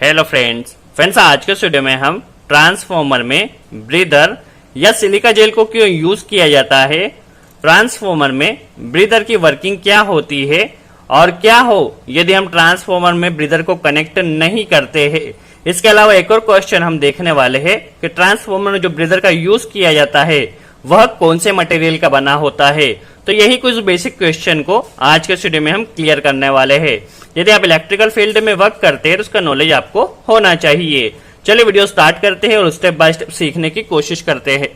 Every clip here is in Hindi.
हेलो फ्रेंड्स आज के वीडियो में हम ट्रांसफॉर्मर में ब्रीदर या सिलिका जेल को क्यों यूज किया जाता है, ट्रांसफॉर्मर में ब्रीदर की वर्किंग क्या होती है और क्या हो यदि हम ट्रांसफॉर्मर में ब्रीदर को कनेक्ट नहीं करते हैं। इसके अलावा एक और क्वेश्चन हम देखने वाले हैं कि ट्रांसफॉर्मर में जो ब्रीदर का यूज किया जाता है वह कौन से मटेरियल का बना होता है। तो यही कुछ बेसिक क्वेश्चन को आज के वीडियो में हम क्लियर करने वाले हैं। यदि आप इलेक्ट्रिकल फील्ड में वर्क करते हैं तो उसका नॉलेज आपको होना चाहिए। चलिए वीडियो स्टार्ट करते हैं और स्टेप बाय स्टेप सीखने की कोशिश करते हैं।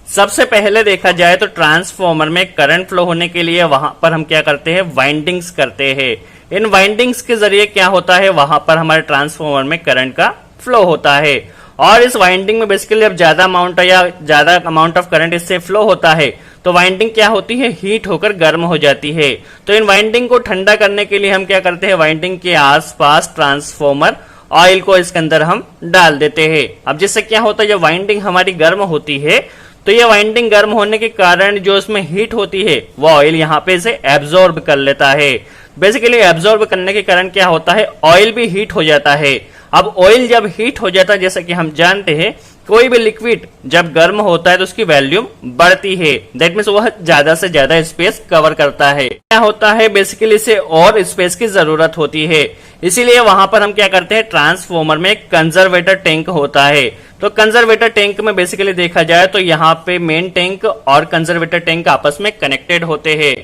सबसे पहले देखा जाए तो ट्रांसफॉर्मर में करंट फ्लो होने के लिए वहां पर हम क्या करते हैं, वाइंडिंग्स करते हैं। इन वाइंडिंग्स के जरिए क्या होता है, वहां पर हमारे ट्रांसफॉर्मर में करंट का फ्लो होता है और इस वाइंडिंग में बेसिकली अब ज्यादा अमाउंट या ज्यादा अमाउंट ऑफ करंट इससे फ्लो होता है तो वाइंडिंग क्या होती है, हीट होकर गर्म हो जाती है। तो इन वाइंडिंग को ठंडा करने के लिए हम क्या करते हैं, वाइंडिंग के आसपास ट्रांसफॉर्मर ऑयल को इसके अंदर हम डाल देते हैं। अब जिससे क्या होता है, जब वाइंडिंग हमारी गर्म होती है तो ये वाइंडिंग गर्म होने के कारण जो इसमें हीट होती है वो ऑयल यहाँ पे इसे एब्जॉर्ब कर लेता है। बेसिकली एब्जॉर्ब करने के कारण क्या होता है, ऑयल भी हीट हो जाता है। अब ऑयल जब हीट हो जाता है, जैसा कि हम जानते हैं कोई भी लिक्विड जब गर्म होता है तो उसकी वॉल्यूम बढ़ती है, दैट मीन्स वह ज्यादा से ज्यादा स्पेस कवर करता है। क्या होता है, बेसिकली इसे और स्पेस की जरूरत होती है, इसीलिए वहां पर हम क्या करते हैं, ट्रांसफॉर्मर में कंजर्वेटर टैंक होता है। तो कंजर्वेटर टैंक में बेसिकली देखा जाए तो यहाँ पे मेन टैंक और कंजर्वेटर टैंक आपस में कनेक्टेड होते हैं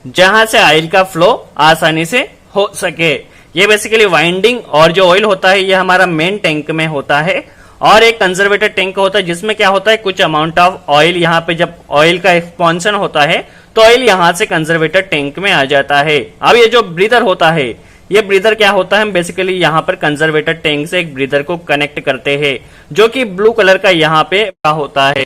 जहां से ऑयल का फ्लो आसानी से हो सके। ये बेसिकली वाइंडिंग और जो ऑयल होता है ये हमारा मेन टैंक में होता है और एक कंजर्वेटर टैंक होता है जिसमें क्या होता है, कुछ अमाउंट ऑफ ऑयल यहाँ पे जब ऑयल का एक्सपांशन होता है तो ऑयल यहाँ से कंजर्वेटर टैंक में आ जाता है। अब ये जो ब्रीदर होता है, ये ब्रीदर क्या होता है, हम बेसिकली यहाँ पर कंजर्वेटर टैंक से एक ब्रीदर को कनेक्ट करते हैं जो कि ब्लू कलर का यहाँ पे होता है।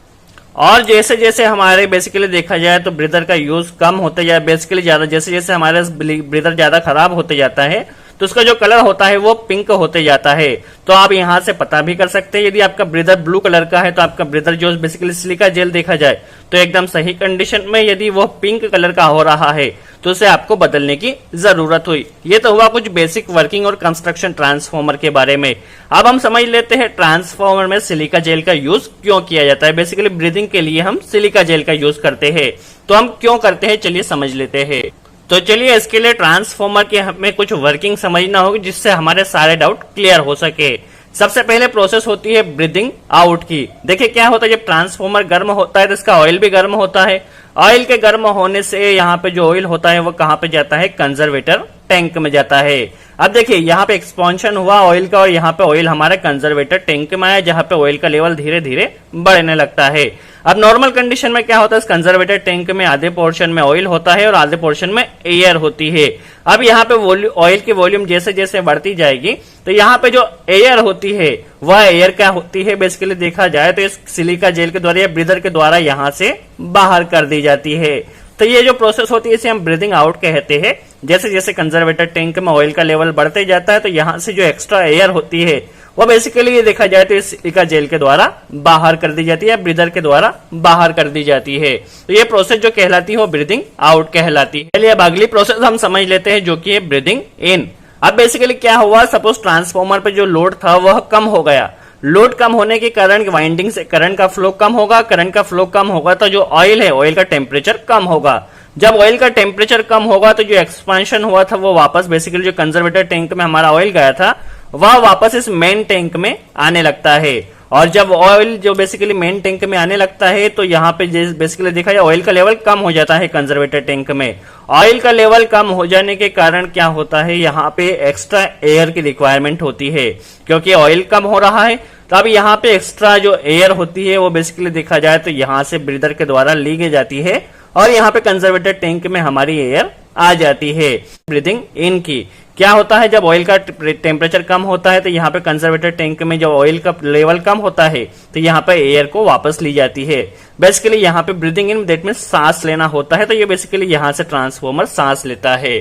और जैसे जैसे हमारे बेसिकली देखा जाए तो ब्रीदर का यूज कम होते जाए, बेसिकली ज्यादा जैसे जैसे हमारे ब्रीदर ज्यादा खराब होते जाता है तो उसका जो कलर होता है वो पिंक होते जाता है। तो आप यहाँ से पता भी कर सकते हैं, यदि आपका ब्रीदर ब्लू कलर का है तो आपका ब्रीदर जो बेसिकली सिलिका जेल देखा जाए तो एकदम सही कंडीशन में, यदि वो पिंक कलर का हो रहा है तो उसे आपको बदलने की जरूरत हुई। ये तो हुआ कुछ बेसिक वर्किंग और कंस्ट्रक्शन ट्रांसफॉर्मर के बारे में। अब हम समझ लेते हैं ट्रांसफॉर्मर में सिलिका जेल का यूज क्यों किया जाता है। बेसिकली ब्रीदिंग के लिए हम सिलिका जेल का यूज करते हैं, तो हम क्यों करते हैं चलिए समझ लेते हैं। तो चलिए इसके लिए ट्रांसफॉर्मर की हमें कुछ वर्किंग समझना होगी जिससे हमारे सारे डाउट क्लियर हो सके। सबसे पहले प्रोसेस होती है ब्रीदिंग आउट की। देखिए क्या होता है, जब ट्रांसफॉर्मर गर्म होता है तो इसका ऑयल भी गर्म होता है। ऑयल के गर्म होने से यहाँ पे जो ऑयल होता है वो कहाँ पे जाता है, कंजर्वेटर टैंक में जाता है। अब देखिए यहाँ पे एक्सपांशन हुआ ऑयल का और यहाँ पे ऑयल हमारे कंजर्वेटर टैंक में आया जहाँ पे ऑयल का लेवल धीरे धीरे बढ़ने लगता है। अब नॉर्मल कंडीशन में क्या होता है, इस कंजर्वेटर टैंक में आधे पोर्शन में ऑयल होता है और आधे पोर्शन में एयर होती है। अब यहाँ पे ऑयल की वॉल्यूम जैसे जैसे बढ़ती जाएगी तो यहाँ पे जो एयर होती है वह एयर क्या होती है, बेसिकली देखा जाए तो इस सिलिका जेल के द्वारा या ब्रीदर के द्वारा यहाँ से बाहर कर दी जाती है। तो ये जो प्रोसेस होती है इसे हम ब्रीदिंग आउट कहते हैं। जैसे जैसे कंजर्वेटर टैंक में ऑयल का लेवल बढ़ते जाता है तो यहाँ से जो एक्स्ट्रा एयर होती है वो बेसिकली ये देखा जाए तो इस सिलिका जेल के द्वारा बाहर कर दी जाती है, ब्रीदर के द्वारा बाहर कर दी जाती है। तो ये प्रोसेस जो कहलाती है वो ब्रीदिंग आउट कहलाती है। चलिए अब अगली प्रोसेस हम समझ लेते हैं जो कि है ब्रीदिंग इन। अब बेसिकली क्या हुआ, सपोज ट्रांसफॉर्मर पे जो लोड था वह कम हो गया। लोड कम होने के कारण वाइंडिंग से करंट का फ्लो कम होगा, करंट का फ्लो कम होगा तो जो ऑयल है ऑयल का टेम्परेचर कम होगा। जब ऑयल का टेम्परेचर कम होगा तो जो एक्सपांशन हुआ था वो वापस बेसिकली जो कंजर्वेटर टैंक में हमारा ऑयल गया था वह वापस इस मेन टैंक में आने लगता है। और जब ऑयल जो बेसिकली मेन टैंक में आने लगता है तो यहाँ पे बेसिकली देखा जाए ऑयल का लेवल कम हो जाता है कंजर्वेटर टैंक में। ऑयल का लेवल कम हो जाने के कारण क्या होता है, यहाँ पे एक्स्ट्रा एयर की रिक्वायरमेंट होती है क्योंकि ऑयल कम हो रहा है। तो अब यहाँ पे एक्स्ट्रा जो एयर होती है वो बेसिकली देखा जाए तो यहाँ से ब्रीदर के द्वारा ली जाती है और यहाँ पे कंजर्वेटर टैंक में हमारी एयर आ जाती है। ब्रीदिंग इन की क्या होता है, जब ऑयल का टेम्परेचर कम होता है तो यहाँ पे कंजर्वेटर टैंक में जब ऑयल का लेवल कम होता है तो यहाँ पे एयर को वापस ली जाती है। बेसिकली यहाँ पे ब्रीदिंग इन दैट मींस सांस लेना होता है, तो ये बेसिकली यहाँ से ट्रांसफॉर्मर सांस लेता है।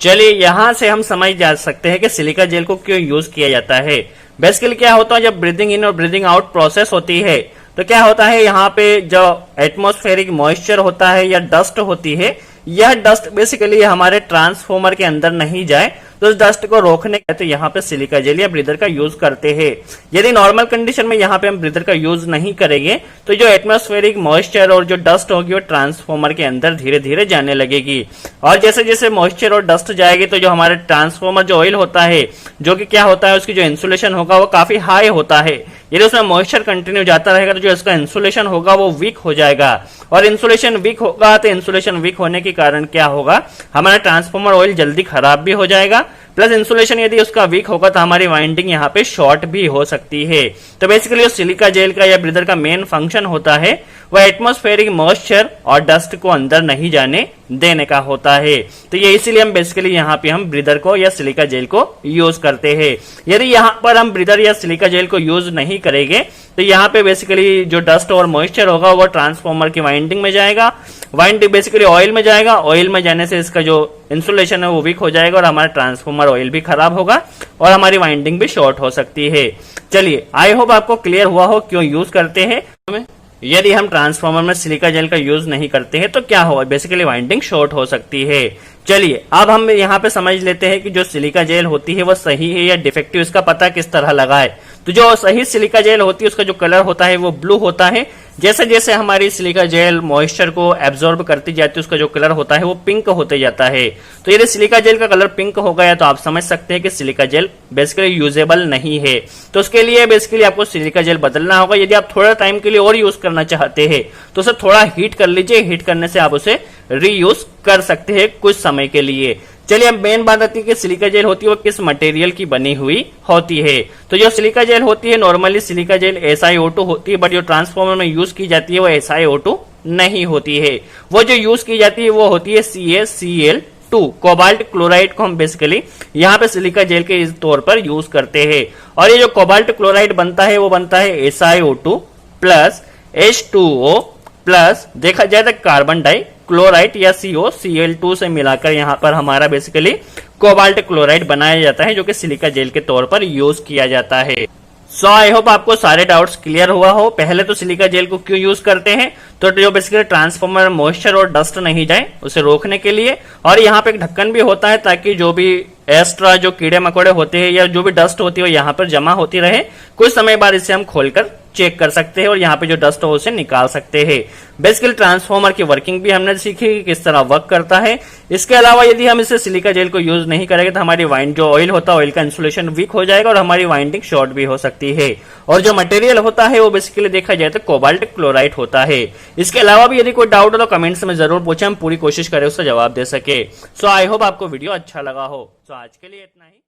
चलिए यहाँ से हम समझ जा सकते हैं कि सिलिका जेल को क्यों यूज किया जाता है। बेसिकली क्या होता है, जब ब्रीदिंग इन और ब्रीदिंग आउट प्रोसेस होती है तो क्या होता है, यहाँ पे जो एटमॉस्फेरिक मॉइस्चर होता है या डस्ट होती है, यह डस्ट बेसिकली हमारे ट्रांसफॉर्मर के अंदर नहीं जाए तो उस डस्ट को रोकने के तो यहाँ पे सिलिका जेल या ब्रीदर का यूज करते हैं। यदि नॉर्मल कंडीशन में यहाँ पे हम ब्रीदर का यूज नहीं करेंगे तो जो एटमॉस्फेरिक मॉइस्चर और जो डस्ट होगी वो ट्रांसफॉर्मर के अंदर धीरे धीरे जाने लगेगी, और जैसे जैसे मॉइस्चर और डस्ट जाएगी तो जो हमारे ट्रांसफॉर्मर जो ऑयल होता है, जो कि क्या होता है, उसकी जो इंसुलेशन होगा वो काफी हाई होता है। यदि उसमें मॉइस्चर कंटिन्यू जाता रहेगा तो जो इसका इंसुलेशन होगा वो वीक हो जाएगा, और इंसुलेशन वीक होगा तो इंसुलेशन वीक होने के कारण क्या होगा, हमारा ट्रांसफॉर्मर ऑयल जल्दी खराब भी हो जाएगा, प्लस इंसुलेशन यदि उसका वीक होगा तो हमारी वाइंडिंग यहाँ पे शॉर्ट भी हो सकती है। तो बेसिकली सिलिका जेल का या ब्रीदर का मेन फंक्शन होता है वह एटमॉस्फेरिक मॉइस्चर और डस्ट को अंदर नहीं जाने देने का होता है। तो ये इसीलिए हम बेसिकली यहाँ पे हम ब्रीदर को या सिलिका जेल को यूज करते हैं। यदि यहाँ पर हम ब्रीदर या सिलिका जेल को यूज नहीं करेंगे तो यहाँ पे बेसिकली जो डस्ट और मॉइस्चर होगा वो ट्रांसफॉर्मर की वाइंडिंग में जाएगा, वाइंडिंग बेसिकली ऑयल में जाएगा, ऑयल में जाने से इसका जो इंसुलेशन है वो वीक हो जाएगा और हमारा ट्रांसफॉर्मर ऑयल भी खराब होगा और हमारी वाइंडिंग भी शॉर्ट हो सकती है। चलिए, आई होप आपको क्लियर हुआ हो क्यों यूज करते हैं। यदि हम ट्रांसफॉर्मर में सिलिका जेल का यूज नहीं करते हैं तो क्या होगा, बेसिकली वाइंडिंग शॉर्ट हो सकती है। चलिए, अब हम यहाँ पे समझ लेते हैं कि जो सिलिका जेल होती है वो सही है या डिफेक्टिव, इसका पता किस तरह लगाए। तो जो सही सिलिका जेल होती है उसका जो कलर होता है वो ब्लू होता है। जैसे जैसे हमारी सिलिका जेल मॉइस्चर को एब्जॉर्ब करती जाती है उसका जो कलर होता है वो पिंक होते जाता है। तो यदि सिलिका जेल का कलर पिंक हो गया तो आप समझ सकते हैं कि सिलिका जेल बेसिकली यूजेबल नहीं है। तो उसके लिए बेसिकली आपको सिलिका जेल बदलना होगा। यदि आप थोड़ा टाइम के लिए और यूज करना चाहते हैं तो उसे थोड़ा हीट कर लीजिए, हीट करने से आप उसे रीयूज कर सकते हैं कुछ समय के लिए। चलिए, अब मेन बात आती है कि सिलिका जेल होती है वो किस मटेरियल की बनी हुई होती है। तो जो सिलिका जेल होती है नॉर्मली सिलिका जेल SiO2 होती है, बट जो ट्रांसफॉर्मर में यूज की जाती है वो SiO2 नहीं होती है। वो जो यूज की जाती है वो होती है CaCl2, कोबाल्ट क्लोराइड को हम बेसिकली यहाँ पे सिलिका जेल के इस तौर पर यूज करते हैं। और ये जो कोबाल्ट क्लोराइड बनता है वो बनता है SiO2 प्लस H2O प्लस देखा जाए तो कार्बन डाई क्लोराइड या COCl2 से मिलाकर यहाँ पर हमारा बेसिकली कोबाल्ट क्लोराइड बनाया जाता है, जो कि सिलिका जेल के तौर पर यूज किया जाता है। सो आई होप आपको सारे डाउट्स क्लियर हुआ हो। पहले तो सिलिका जेल को क्यों यूज करते हैं, तो जो बेसिकली ट्रांसफॉर्मर मॉइस्चर और डस्ट नहीं जाए उसे रोकने के लिए, और यहाँ पे एक ढक्कन भी होता है ताकि जो भी एक्स्ट्रा जो कीड़े मकोड़े होते हैं या जो भी डस्ट होती है वो यहाँ पर जमा होती रहे। कुछ समय बाद इसे हम खोलकर चेक कर सकते हैं और यहाँ पे जो डस्ट हो उसे निकाल सकते हैं। बेसिकली ट्रांसफॉर्मर की वर्किंग भी हमने सीखी कि किस तरह वर्क करता है। इसके अलावा यदि हम इसे सिलिका जेल को यूज नहीं करेंगे तो हमारी वाइंड जो ऑयल होता है ऑयल का इंसुलेशन वीक हो जाएगा और हमारी वाइंडिंग शॉर्ट भी हो सकती है। और जो मटेरियल होता है वो बेसिकली देखा जाए तो कोबाल्ट क्लोराइड होता है। इसके अलावा भी यदि कोई डाउट हो तो कमेंट्स में जरूर पूछे, हम पूरी कोशिश करें उसका जवाब दे सके। सो आई होप आपको वीडियो अच्छा लगा हो। सो आज के लिए इतना ही।